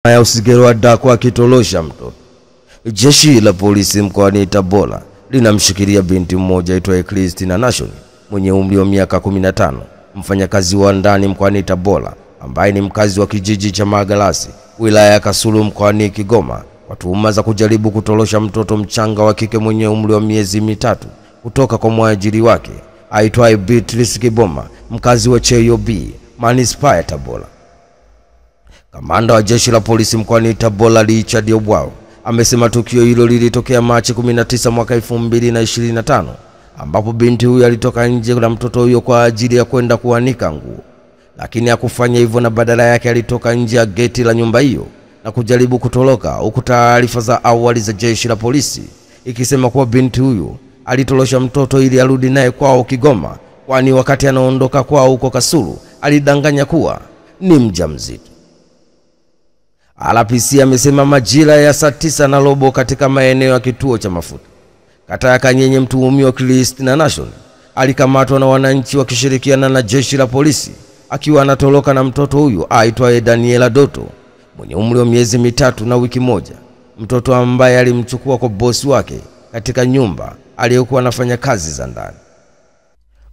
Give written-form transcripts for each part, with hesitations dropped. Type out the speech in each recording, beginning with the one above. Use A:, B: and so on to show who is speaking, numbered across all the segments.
A: ya usigero wa dako akitolosha mtoto. Jeshi la polisi mkoani Tabora linamshikilia binti mmoja aitwaye Christina Nation mwenye umri wa miaka 15, mfanyakazi wa ndani mkoani Tabora ambaye ni mkazi wa kijiji cha Magalasi, wilaya ya Kasulu mkoani Kigoma, kwa tuhuma za kujaribu kutolosha mtoto mchanga wa kike mwenye umri wa miezi mitatu kutoka kwa mwajiri wake aitwaye Beatrice Kiboma, mkazi wa Cheyo B, Manispaa ya Tabora. Kamanda wa jeshi la polisi mkoani Tabora Richard Obwao amesema tukio hilo lilitokea Machi 19 mwaka 2025, ambapo binti huyo alitoka nje na mtoto huyo kwa ajili ya kwenda kuanika nguo, lakini hakufanya hivyo na badala yake alitoka nje ya geti la nyumba hiyo na kujaribu kutoroka, huku taarifa za awali za jeshi la polisi ikisema kuwa binti huyo alitolosha mtoto ili arudi naye kwao Kigoma, kwani wakati anaondoka kwao huko Kasulu alidanganya kuwa ni mjamzito. RPC amesema majira ya saa 9:15 katika maeneo ya kituo cha mafuta kata ya Kanyenye, mtuhumiwa Christina Nation alikamatwa na wananchi wakishirikiana na jeshi la polisi akiwa anatoroka na mtoto huyo aitwaye Daniela Doto mwenye umri wa miezi mitatu na wiki moja, mtoto ambaye alimchukua kwa bosi wake katika nyumba aliyokuwa anafanya kazi za ndani.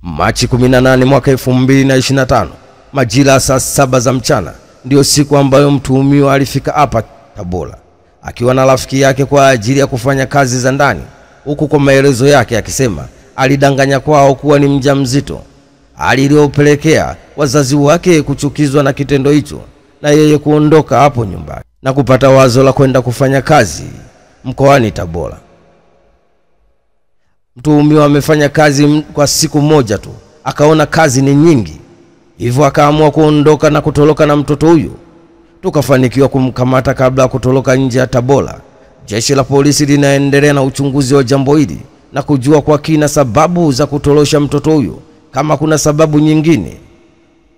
A: Machi 18 mwaka 2025 majira saa 7 za mchana ndio siku ambayo mtuhumiwa alifika hapa Tabora akiwa na rafiki yake kwa ajili ya kufanya kazi za ndani, huku kwa maelezo yake akisema alidanganya kwao kuwa ni mjamzito, hali iliyopelekea wazazi wake kuchukizwa na kitendo hicho na yeye kuondoka hapo nyumbani na kupata wazo la kwenda kufanya kazi mkoani Tabora. Mtuhumiwa amefanya kazi kwa siku moja tu, akaona kazi ni nyingi, hivyo akaamua kuondoka na kutoroka na mtoto huyo. Tukafanikiwa kumkamata kabla ya kutoroka nje ya Tabora. Jeshi la polisi linaendelea na uchunguzi wa jambo hili na kujua kwa kina sababu za kutorosha mtoto huyo, kama kuna sababu nyingine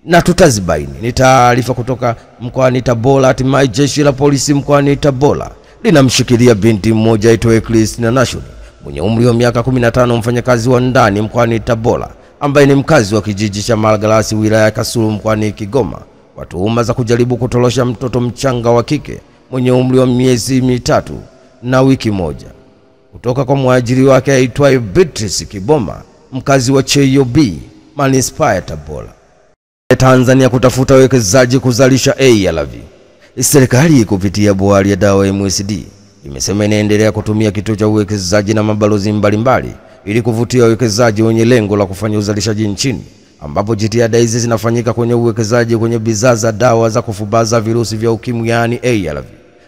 A: na tutazibaini. Ni taarifa kutoka mkoani Tabora. Hatimaye jeshi la polisi mkoani Tabora linamshikilia binti mmoja aitwaye Christina Nation mwenye umri wa miaka 15, mfanyakazi wa ndani mkoani Tabora ambaye ni mkazi wa kijiji cha Magalasi, wilaya ya Kasulu mkoani Kigoma, kwa tuhuma za kujaribu kutolosha mtoto mchanga wa kike mwenye umri wa miezi mitatu na wiki moja kutoka kwa mwajiri wake aitwaye Beatrice Kiboma, mkazi wa Cheyo B, Manispaa ya Tabora. Tanzania kutafuta wekezaji kuzalisha ARV. Serikali kupitia bohari ya dawa MSD imesema inaendelea kutumia kituo cha uwekezaji na mabalozi mbalimbali ili kuvutia wekezaji wenye lengo la kufanya uzalishaji nchini, ambapo jitihada hizi zinafanyika kwenye uwekezaji kwenye bidhaa za dawa za kufubaza virusi vya ukimwi yani ARV,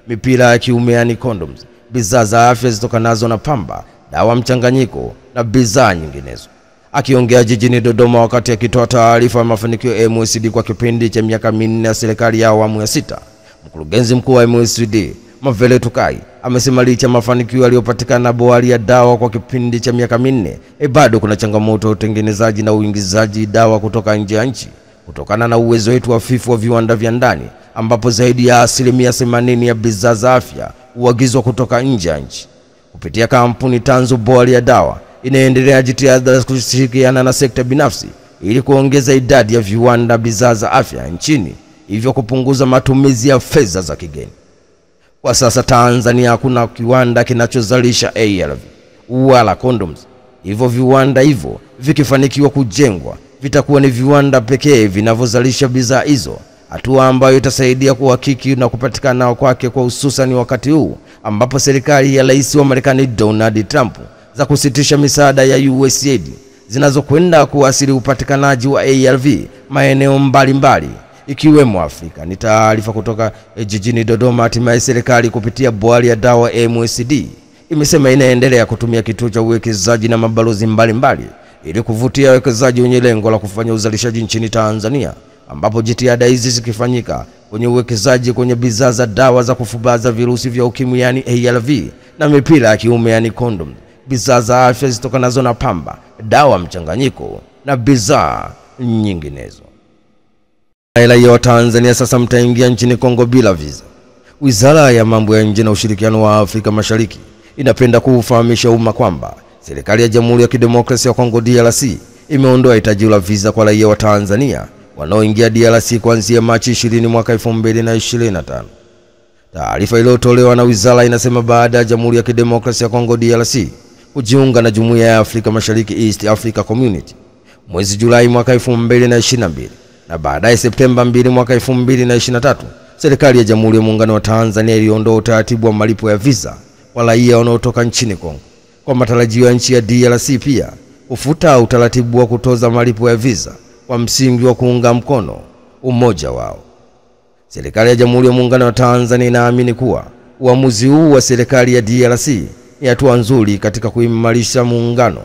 A: mipira ya kiume yani condoms, bidhaa za afya zitokanazo na pamba, dawa mchanganyiko na bidhaa nyinginezo. Akiongea jijini Dodoma wakati akitoa taarifa ya mafanikio ya MSD kwa kipindi cha miaka 4 ya serikali ya awamu ya 6, mkurugenzi mkuu wa MSD Mavele Tukai amesema licha mafanikio yaliyopatikana na bohari ya dawa kwa kipindi cha miaka 4, bado kuna changamoto ya utengenezaji na uingizaji dawa kutoka nje ya nchi kutokana na uwezo wetu hafifu wa viwanda vya ndani, ambapo zaidi ya 80% ya bidhaa za afya huagizwa kutoka nje ya nchi. Kupitia kampuni Tanzu, bohari ya dawa inaendelea jitihada za kushirikiana na sekta binafsi ili kuongeza idadi ya viwanda bidhaa za afya nchini, hivyo kupunguza matumizi ya fedha za kigeni. Kwa sasa Tanzania hakuna kiwanda kinachozalisha ARV wala condoms, hivyo viwanda hivyo vikifanikiwa kujengwa vitakuwa ni viwanda pekee vinavyozalisha bidhaa hizo, hatua ambayo itasaidia kuhakiki na kupatikana kwake kwa hususan wakati huu ambapo serikali ya Rais wa Marekani Donald Trump za kusitisha misaada ya USAID zinazokwenda kuasili upatikanaji wa ARV maeneo mbalimbali ikiwemo Afrika. Ni taarifa kutoka jijini Dodoma. Hatimaye serikali kupitia bohari ya dawa MSD imesema inaendelea kutumia kituo cha uwekezaji na mabalozi mbalimbali ili kuvutia wawekezaji wenye lengo la kufanya uzalishaji nchini Tanzania, ambapo jitihada hizi zikifanyika kwenye uwekezaji kwenye bidhaa za dawa za kufubaza virusi vya ukimwi yani ARV na mipira ya kiume yani condom, bidhaa za afya zitokanazo na pamba, dawa mchanganyiko na bidhaa nyinginezo. Raia wa Tanzania sasa mtaingia nchini Kongo bila visa. Wizara ya mambo ya nje na ushirikiano wa Afrika Mashariki inapenda kuufahamisha umma kwamba serikali ya Jamhuri ya Kidemokrasia ya Kongo DRC imeondoa hitaji la visa kwa raia wa Tanzania wanaoingia DRC kuanzia Machi 20 mwaka 2025. Taarifa iliyotolewa na wizara inasema baada ya Jamhuri ya Kidemokrasia ya Kongo DRC kujiunga na Jumuiya ya Afrika Mashariki East Africa Community mwezi Julai mwaka 2022 na baadaye Septemba 2 mwaka 2023, serikali ya Jamhuri ya Muungano wa Tanzania iliondoa utaratibu wa malipo ya visa kwa raia wanaotoka nchini Kongo, kwa matarajio ya nchi ya DRC pia kufuta utaratibu wa kutoza malipo ya visa kwa msingi wa kuunga mkono umoja wao. Serikali ya Jamhuri ya Muungano wa Tanzania inaamini kuwa uamuzi huu wa serikali ya DRC ni hatua nzuri katika kuimarisha muungano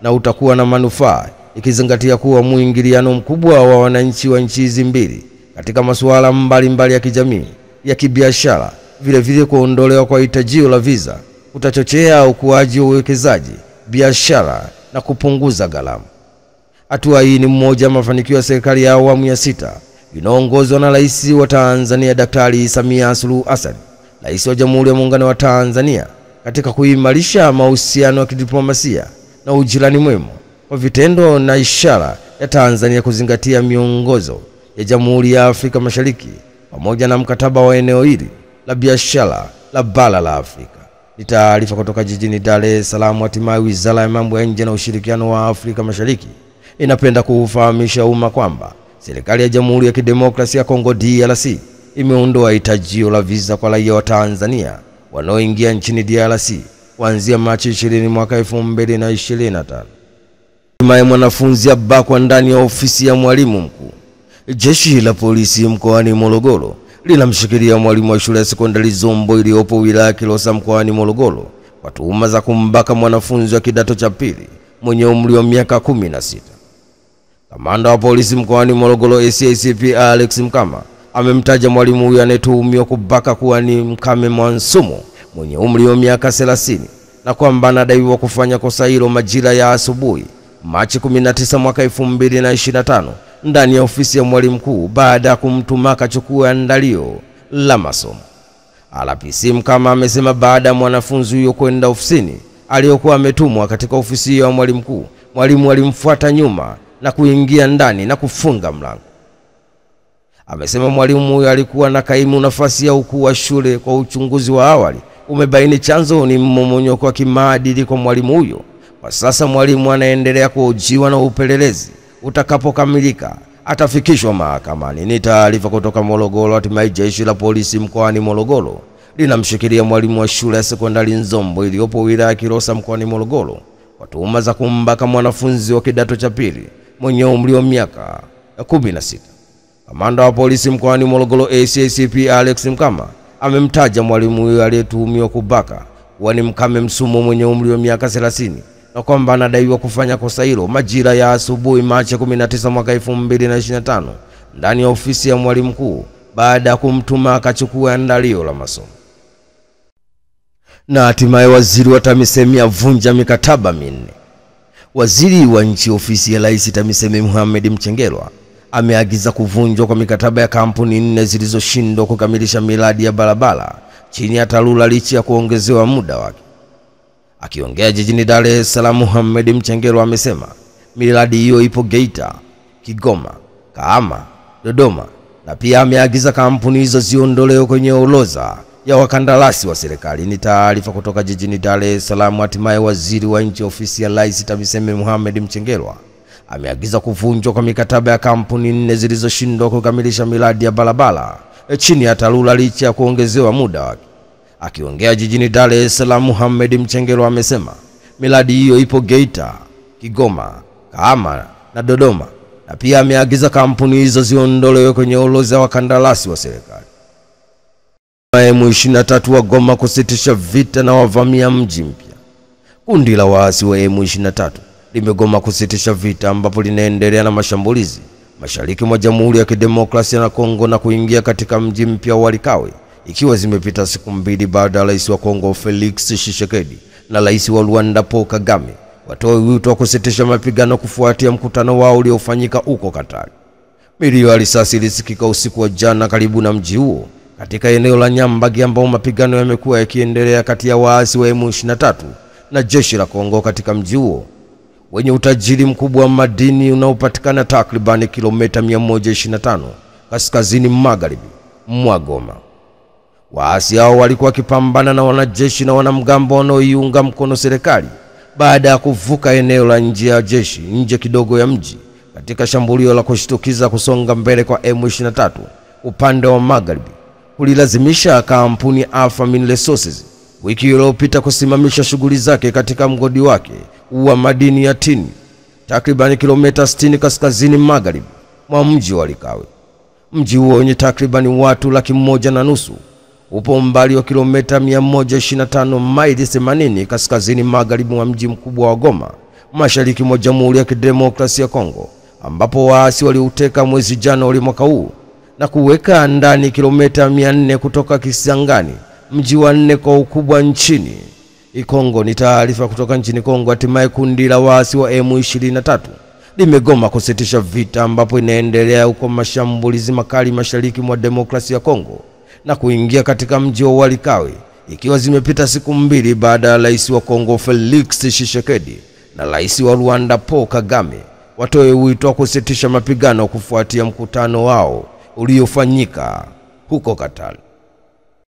A: na utakuwa na manufaa, ikizingatia kuwa muingiliano mkubwa wa wananchi wa nchi hizi mbili katika masuala mbalimbali ya kijamii, ya kibiashara, vile vile kuondolewa kwa hitajio la visa kutachochea ukuaji wa uwekezaji, biashara na kupunguza gharama. Hatua hii ni mmoja wa mafanikio ya serikali ya awamu ya 6 inaongozwa na Rais wa Tanzania Daktari Samia Suluhu Hassan, Rais wa Jamhuri ya Muungano wa Tanzania, katika kuimarisha mahusiano ya kidiplomasia na ujirani mwema kwa vitendo na ishara ya Tanzania kuzingatia miongozo ya Jamhuri ya Afrika Mashariki pamoja na mkataba wa eneo hili la biashara la bara la Afrika. Ni taarifa kutoka jijini Dar es Salaam. Hatimaye Wizara ya Mambo ya Nje na Ushirikiano wa Afrika Mashariki inapenda kufahamisha umma kwamba serikali ya Jamhuri ya Kidemokrasia ya Kongo DRC imeondoa hitajio la visa kwa raia wa Tanzania wanaoingia nchini DRC kuanzia Machi 20 mwaka 2025. Hatimaye mwanafunzi abakwa ndani ya ofisi ya mwalimu mkuu. Jeshi la polisi mkoani Morogoro linamshikilia mwalimu wa shule ya sekondari Zombo iliyopo wilaya Kilosa mkoani Morogoro kwa tuhuma za kumbaka mwanafunzi wa kidato cha pili mwenye umri wa miaka 16. Kamanda wa polisi mkoani Morogoro SACP Alex Mkama amemtaja mwalimu huyo anayetuhumiwa kubaka kuwa ni Mkame Mwansumo mwenye umri wa miaka 30 na kwamba anadaiwa kufanya kosa hilo majira ya asubuhi Machi 19 mwaka 2025 ndani ya ofisi ya mwalimu mkuu baada ya kumtuma akachukua andalio la masomo. RPC Mkama amesema baada ya mwanafunzi huyo kwenda ofisini aliyokuwa ametumwa katika ofisi ya mwalimu mkuu, mwalimu alimfuata nyuma na kuingia ndani na kufunga mlango. Amesema mwalimu huyo alikuwa na kaimu nafasi ya ukuu wa shule. Kwa uchunguzi wa awali umebaini chanzo ni mmomonyoko wa kimaadili kwa mwalimu huyo. Kwa sasa mwalimu anaendelea kuhojiwa na upelelezi utakapokamilika atafikishwa mahakamani. Ni taarifa kutoka Morogoro. Hatimaye jeshi la polisi mkoani Morogoro linamshikilia mwalimu wa shule ya sekondari Nzombo iliyopo wilaya Kilosa mkoani Morogoro kwa tuhuma za kumbaka mwanafunzi wa kidato cha pili mwenye umri wa miaka 16. Kamanda wa polisi mkoani Morogoro SACP Alex Mkama amemtaja mwalimu huyo aliyetuhumiwa kubaka kuwa ni Mkame Msumo mwenye umri wa miaka 30 na kwamba anadaiwa kufanya kosa hilo majira ya asubuhi Machi 19 mwaka 2025 ndani ya ofisi ya mwalimu mkuu baada ya kumtuma akachukua andalio la masomo. Na hatimaye waziri wa TAMISEMI avunja mikataba 4. Waziri wa nchi ofisi ya Rais TAMISEMI Mohamed Mchengerwa ameagiza kuvunjwa kwa mikataba ya kampuni 4 zilizoshindwa kukamilisha miradi ya barabara chini ya TARURA licha ya kuongezewa muda wake. Akiongea jijini Dar es Salaam, Mohamed Mchengerwa amesema miradi hiyo ipo Geita, Kigoma, Kahama, Dodoma na pia ameagiza kampuni hizo ziondolewe kwenye orodha ya wakandarasi wa serikali. Ni taarifa kutoka jijini Dar es Salaam. Hatimaye waziri wa nchi ofisi ya Rais TAMISEMI Mohamed Mchengerwa ameagiza kuvunjwa kwa mikataba ya kampuni 4 zilizoshindwa kukamilisha miradi ya barabara chini ya TARURA licha ya kuongezewa muda wake. Akiongea jijini Dar es Salaam, Mohamed Mchengerwa amesema miradi hiyo ipo Geita, Kigoma, Kahama na Dodoma na pia ameagiza kampuni hizo ziondolewe kwenye orodha ya wakandarasi wa serikali. M23 wa Goma kusitisha vita na wavamia mji mpya. Kundi la waasi wa M23 limegoma kusitisha vita ambapo linaendelea na mashambulizi mashariki mwa Jamhuri ya Kidemokrasia ya Kongo na kuingia katika mji mpya wa Likawe, ikiwa zimepita siku 2 baada ya Rais wa Kongo Felix Tshisekedi na Rais wa Rwanda Paul Kagame watoe wito wa kusitisha mapigano kufuatia mkutano wao uliofanyika huko Katari. Milio ya risasi ilisikika usiku wa jana karibu na mji huo katika eneo la Nyambagi ambao mapigano yamekuwa yakiendelea kati ya waasi wa M23 na jeshi la Kongo katika mji huo wenye utajiri mkubwa wa madini unaopatikana takriban kilomita 125 kaskazini magharibi mwa Goma. Waasi hao walikuwa wakipambana na wanajeshi na wanamgambo wanaoiunga mkono serikali baada ya kuvuka eneo la nje ya jeshi nje kidogo ya mji katika shambulio la kushtukiza. Kusonga mbele kwa M23 upande wa magharibi kulilazimisha kampuni Alpha Mineral Resources wiki iliyopita kusimamisha shughuli zake katika mgodi wake wa madini ya tini takriban kilomita 60 kaskazini magharibi mwa mji wa Likawe. Mji huo wenye takriban watu 1.5 upo umbali wa kilomita 125 maili 80 kaskazini magharibi mwa mji mkubwa wa Goma, mashariki mwa Jamhuri ya Kidemokrasia ya Kongo, ambapo waasi waliuteka mwezi Januari mwaka huu na kuweka ndani kilomita 400 kutoka Kisangani, mji wa 4 kwa ukubwa nchini Kongo. Ni taarifa kutoka nchini Kongo. Hatimaye kundi la waasi wa M23 limegoma kusitisha vita, ambapo inaendelea huko mashambulizi makali mashariki mwa Demokrasia ya Kongo na kuingia katika mji wa Likawe, ikiwa zimepita siku 2 baada ya rais wa Kongo Felix Tshisekedi na rais wa Rwanda Paul Kagame watoe wito wa kusitisha mapigano kufuatia mkutano wao uliofanyika huko Qatar.